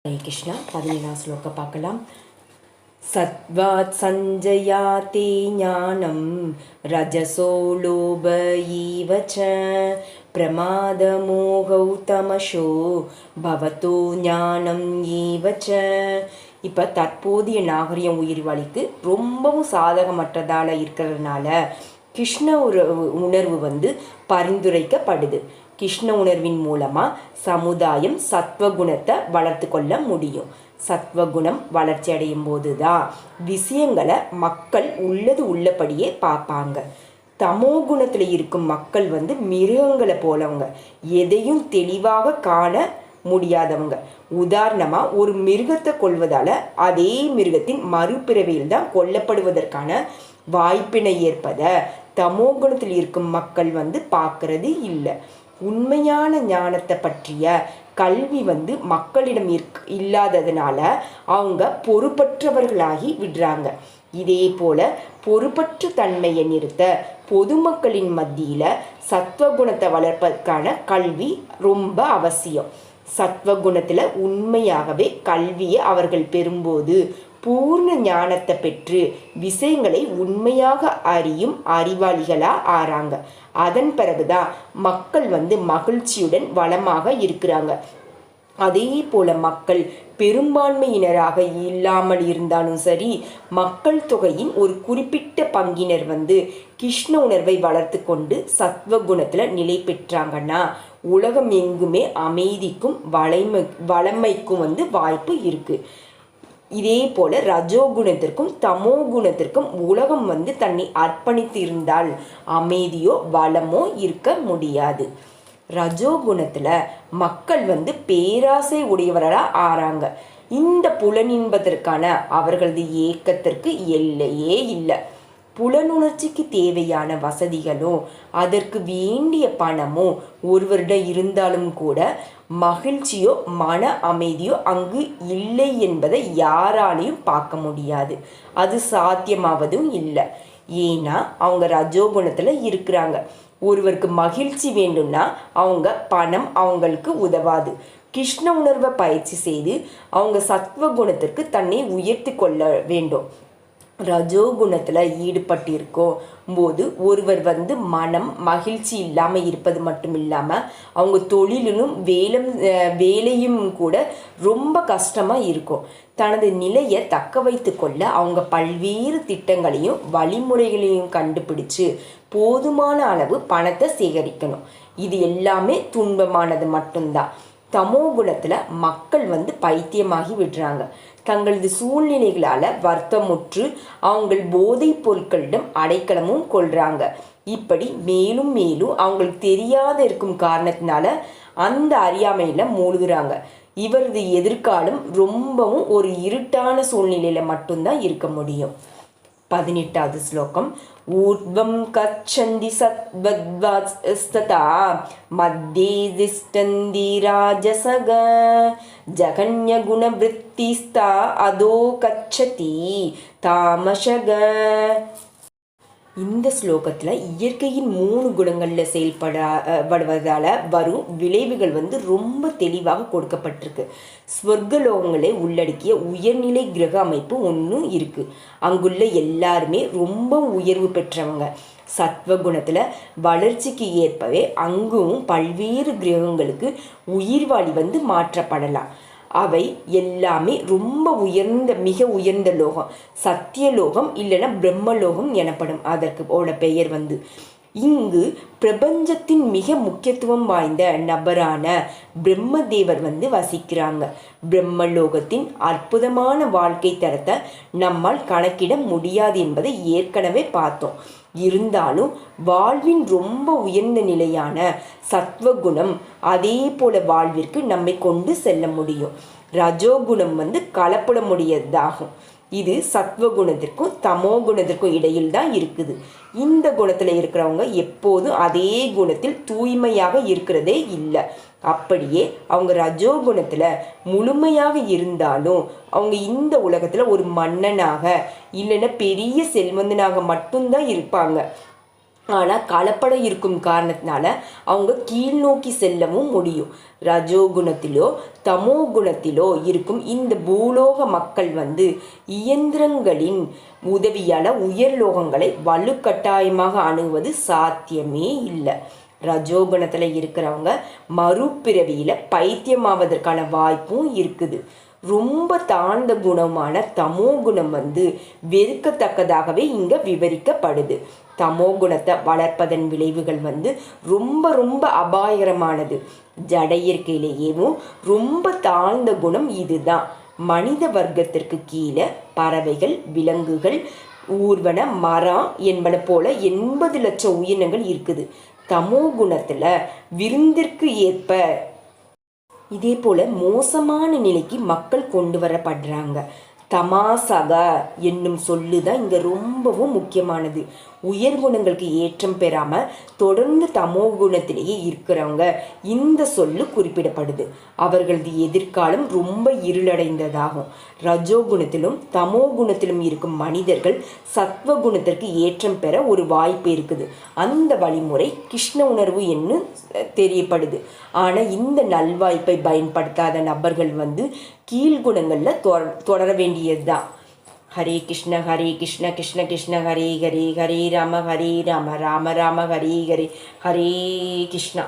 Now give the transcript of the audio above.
हरे कृष्णा 17 श्लोक பார்க்கலாம். सत्त्वात् सञ्जयाते ज्ञानं रजसो लोभ इव च प्रमादमोहौ तमसो भवतो ஞானம் इव च. இப்போ தற்போதைய நாகரிகம் உயிர்வாளிக்கு ரொம்பவும் சாதகமற்றதால இருக்கிறதுனால கிருஷ்ண உணர்வு பரிந்துரைக்கப்படுது. கிருஷ்ண உணர்வின் மூலமாக சமுதாயம் சத்வகுணத்தை வளர்த்து கொள்ள முடியும். சத்வகுணம் வளர்ச்சி அடையும் போது தான் விஷயங்களை மக்கள் உள்ளபடியே பார்ப்பாங்க. தமோ குணத்தில் இருக்கும் மக்கள் மிருகங்களை போலவங்க, எதையும் தெளிவாக காண முடியாதவங்க. உதாரணமாக ஒரு மிருகத்தை கொல்வதால் அதே மிருகத்தின் மறுபிறவியில் தான் கொல்லப்படுவதற்கான வாய்ப்பினை ஏற்பதை தமோ குணத்தில் இருக்கும் மக்கள் பார்க்கறது இல்லை. உண்மையான ஞானத்தை பற்றிய கல்வி மக்களிடம் இல்லாததுனால அவங்க பொறுப்பற்றவர்களாகி விடுறாங்க. இதே போல பொறுப்பற்ற தன்மையை நிறுத்த பொதுமக்களின் மத்தியில் சத்வகுணத்தை வளர்ப்பதற்கான கல்வி ரொம்ப அவசியம். சத்வகுணத்தில் உண்மையாகவே கல்வியை அவர்கள் பெறும்போது பூர்ண ஞானத்தை பெற்று விஷயங்களை உண்மையாக அறியும் அறிவாளிகளாக ஆறாங்க. அதன் பிறகுதான் மக்கள் மகிழ்ச்சியுடன் வளமாக இருக்கிறாங்க. அதே போல மக்கள் பெரும்பான்மையினராக இல்லாமல் இருந்தாலும் சரி, மக்கள் தொகையின் ஒரு குறிப்பிட்ட பங்கினர் கிருஷ்ண உணர்வை வளர்த்து கொண்டு சத்வகுணத்தில் நிலை பெற்றாங்கன்னா உலகம் எங்குமே அமைதிக்கும் வளமைக்கும் வாய்ப்பு இருக்கு. இதே போல ரஜோகுணத்திற்கும் தமோ குணத்திற்கும் உலகம் தன்னை அர்ப்பணித்து இருந்தால் அமைதியோ வளமோ இருக்க முடியாது. ரஜோகுணத்துல மக்கள் பேராசை உடையவர்களாக ஆறாங்க. இந்த புலனின்பதற்கான அவர்களது ஏக்கத்திற்கு எல்லையே இல்லை. புலனுணர்ச்சிக்கு தேவையான வசதிகளோ அதற்கு வேண்டிய பணமோ ஒருவரிடம் இருந்தாலும் கூட மகிழ்ச்சியோ மன அமைதியோ அங்கு இல்லை என்பதை யாராலையும் பார்க்க முடியாது. அது சாத்தியமாவதும் இல்லை. ஏன்னா அவங்க ரஜோகுணத்தில் இருக்கிறாங்க. ஒருவருக்கு மகிழ்ச்சி வேண்டும்னா அவங்க பணம் அவங்களுக்கு உதவாது. கிருஷ்ண உணர்வை பயிற்சி செய்து அவங்க சத்வகுணத்திற்கு தன்னை உயர்த்தி கொள்ள வேண்டும். ரஜோகுணத்தில் ஈடுபட்டிருக்கும் போது ஒருவர் மனம் மகிழ்ச்சி இல்லாமல் இருப்பது மட்டும் இல்லாமல் அவங்க தொழிலும் வேலையும் கூட ரொம்ப கஷ்டமாக இருக்கும். தனது நிலையை தக்க வைத்து கொள்ள அவங்க பல்வேறு திட்டங்களையும் வழிமுறைகளையும் கண்டுபிடிச்சு போதுமான அளவு பணத்தை சேகரிக்கணும். இது எல்லாமே துன்பமானது மட்டும்தான். தமோ குணத்தில் மக்கள் பைத்தியமாகி விடுறாங்க. தங்களது சூழ்நிலைகளால் வருத்தமுற்று அவங்கள் போதைப் பொருட்களிடம் அடைக்கலமும் கொள்றாங்க. இப்படி மேலும் மேலும் அவங்களுக்கு தெரியாத இருக்கும் காரணத்தினால அந்த அறியாமையில் மூழ்குறாங்க. இவரது எதிர்காலம் ரொம்பவும் ஒரு இருட்டான சூழ்நிலையில் மட்டும்தான் இருக்க முடியும். 18வது ஸ்லோகம். ஊர்வம் கச்சந்தி சத்வத்வாஸ்ததா மத்யே திஷ்டந்தி ராஜசக ஜகன்ய குணவிருத்திஸ்தா அதோ கச்சதி தாமசக. இந்த ஸ்லோகத்தில் இயற்கையின் 3 குணங்களில் செயல்படுவதால் வரும் விளைவுகள் ரொம்ப தெளிவாக கொடுக்கப்பட்டிருக்கு. ஸ்வர்கலோகங்களை உள்ளடக்கிய உயர்நிலை கிரக அமைப்பு ஒன்றும் இருக்குது. அங்குள்ள எல்லாருமே ரொம்ப உயர்வு பெற்றவங்க. சத்வகுணத்தில் வளர்ச்சிக்கு ஏற்பவே அங்கும் பல்வேறு கிரகங்களுக்கு உயிர்வாழி மாற்றப்படலாம். அவை எல்லாமே ரொம்ப மிக உயர்ந்த லோகம். சத்தியலோகம் இல்லைன்னா பிரம்மலோகம் எனப்படும். அதற்கு பெயர் இங்கு பிரபஞ்சத்தின் மிக முக்கியத்துவம் வாய்ந்த நபரான பிரம்மதேவர் வசிக்கிறாங்க. பிரம்மலோகத்தின் அற்புதமான வாழ்க்கை தரத்தை நம்மால் கணக்கிட முடியாது என்பதை ஏற்கனவே பார்த்தோம். இருந்தாலும் வாழ்வின் ரொம்ப உயர்ந்த நிலையான சத்வகுணம் அதே போல வாழ்விற்கு நம்மை கொண்டு செல்ல முடியும். ரஜோகுணம் கலப்பட முடியதாகும். இது சத்வகுணத்திற்கும் தமோ குணத்திற்கும் இடையில் தான் இருக்குது. இந்த குணத்தில் இருக்கிறவங்க எப்போதும் அதே குணத்தில் தூய்மையாக இருக்கிறதே இல்லை. அப்படியே அவங்க ரஜோகுணத்தில் முழுமையாக இருந்தாலும் அவங்க இந்த உலகத்தில் ஒரு மன்னனாக இல்லைன்னா பெரிய செல்வந்தனாக மட்டும்தான் இருப்பாங்க. ஆனால் கலப்படம் இருக்கும் காரணத்தினால அவங்க கீழ்நோக்கி செல்லவும் முடியும். ரஜோகுணத்திலோ தமோ குணத்திலோ இருக்கும் இந்த பூலோக மக்கள் வந்து இயந்திரங்களின் உதவியால் உயர்லோகங்களை வலுக்கட்டாயமாக அணுகுவது சாத்தியமே இல்லை. ரஜோகுணத்தில் இருக்கிறவங்க மறுபிறவியில் பைத்தியமாவதற்கான வாய்ப்பும் இருக்குது. ரொம்ப தாழ்ந்த குணமான தமோ குணம் வந்து வெறுக்கத்தக்கதாகவே இங்கே விவரிக்கப்படுது. தமோ குணத்தை வளர்ப்பதன் விளைவுகள் வந்து ரொம்ப ரொம்ப அபாயகரமானது. ஜட இயற்கையிலேயேவும் ரொம்ப தாழ்ந்த குணம் இதுதான். மனித வர்க்கத்திற்கு கீழே பறவைகள், விலங்குகள், ஊர்வன, மரம் என்பன போல 80 லட்சம் உயிரினங்கள் இருக்குது. தமோ குணத்தில் விருந்திற்கு ஏற்ப இதே போல் மோசமான நிலைக்கு மக்கள் கொண்டு வரப்படுறாங்க. தமாசக என்னும் சொல்லு தான் இங்கே ரொம்பவும் முக்கியமானது. உயர்குணங்களுக்கு ஏற்றம் பெறாமல் தொடர்ந்து தமோ குணத்திலேயே இருக்கிறவங்க இந்த சொல்லு குறிப்பிடப்படுது. அவர்களது எதிர்காலம் ரொம்ப இருளடைந்ததாகும். ரஜோகுணத்திலும் தமோ குணத்திலும் இருக்கும் மனிதர்கள் சத்வ குணத்திற்கு ஏற்றம் பெற ஒரு வாய்ப்பு இருக்குது. அந்த வழிமுறை கிருஷ்ண உணர்வு என்று தெரியப்படுது. ஆனால் இந்த நல்வாய்ப்பை பயன்படுத்தாத நபர்கள் வந்து கீழ்குணங்களில் தொடர வேண்டியது தான். ஹரே கிருஷ்ண கிருஷ்ண கிருஷ்ண ஹரே ஹரே ராம ராம ராம ஹரே ஹரே. ஹரே கிருஷ்ணா.